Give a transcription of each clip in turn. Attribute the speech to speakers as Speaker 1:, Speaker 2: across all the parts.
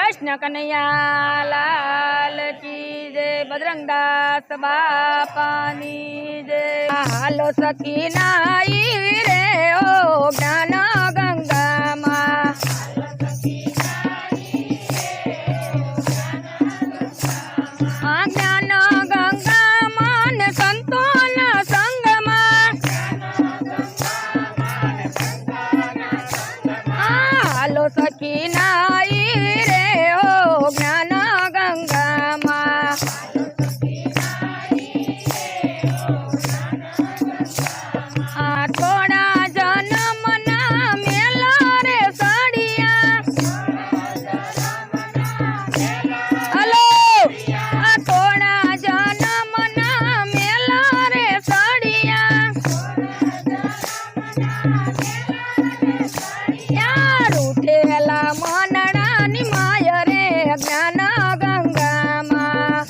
Speaker 1: कृष्ण कन्हैया लाल की जय। बजरंगदास बापानी जय। हालो सखी नाई रे ओ ज्ञान गंगा माँ। ज्ञान गंगा मान संतोन संगमा। हालो सखी नाई रे ओ ज्ञान गंगा माँ। थोड़ा जन्म ना मेला रे साड़िया। हेलो थोड़ा जन्म ना मेला रे साड़िया। यार उठेला मनड़ा निमाय रे ज्ञान गंगा माँ।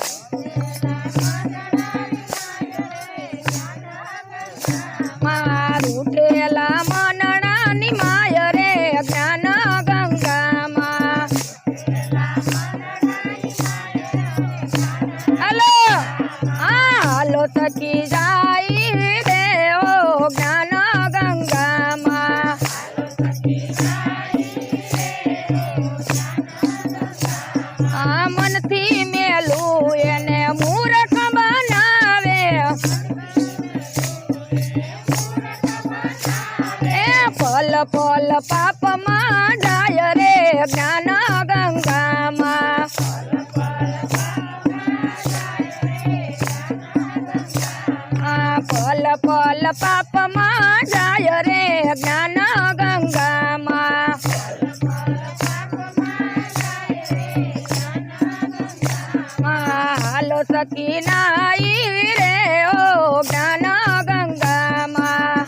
Speaker 1: मार उठेला मनड़ा निमाय रे ज्ञान गंगा माँ। हेलो हालो सखी जाई रे ओ ज्ञान गंगा माँ। मन थी मेलू एने मूर्ख बनावे। पल पल पाप माँ जाय रे ज्ञान गंगा माँ। पल पल पाप माँ जाय रे ज्ञान गंगा माँ। हालो सखी नाई रे ओ ज्ञान गंगा माँ।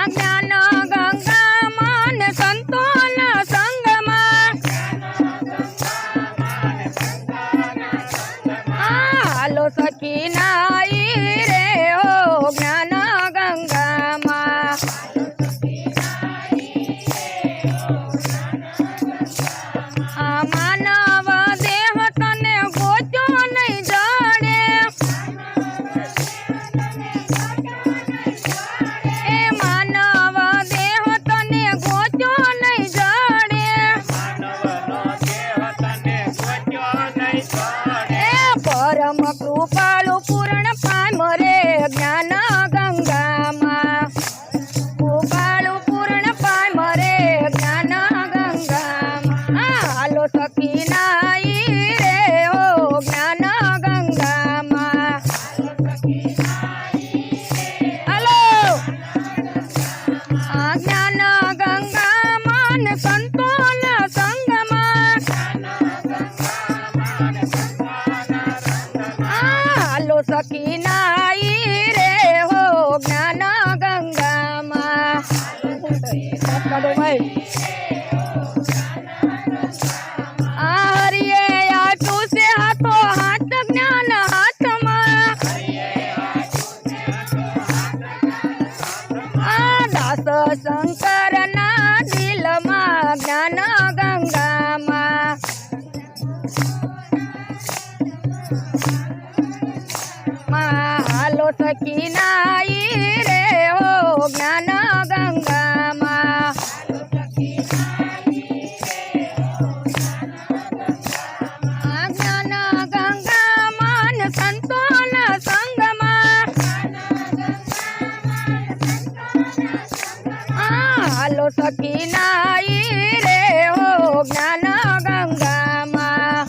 Speaker 1: ज्ञान गंगा मान संतोन संगमा। हालो सखी नाई रे ओ ज्ञान गंगा माँ। मानव देह तने गोचो नहीं जड़े। मानव देह तने गोचो नहीं जड़े। परम कृपालु पूर्ण पाम रे ज्ञान गंगा माँ। कृपालु पूर्ण पाम रे ज्ञान गंगा माँ। हालो सखी नाई रे ओ ज्ञान गंगा माँ। हेलो ज्ञान गंगा मान संतोन संगमा। हालो सखी नाई रे हो ज्ञान गंगा माँ। हरिये आटू से हाथो हाथ ज्ञान हाथ माँ। दास शंकर ना दिल माँ ज्ञान गंगा माँ। हालो सखी नाई रे हो ज्ञान गंगा माँ। ज्ञान गंगा मान संतोन संगमा। हालो सखी नाई रे हो ज्ञान गंगा माँ।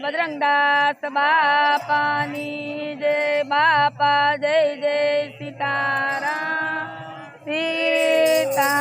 Speaker 1: बजरंगदास बापानी जय। बापा जय जय सीताराम सीताराम।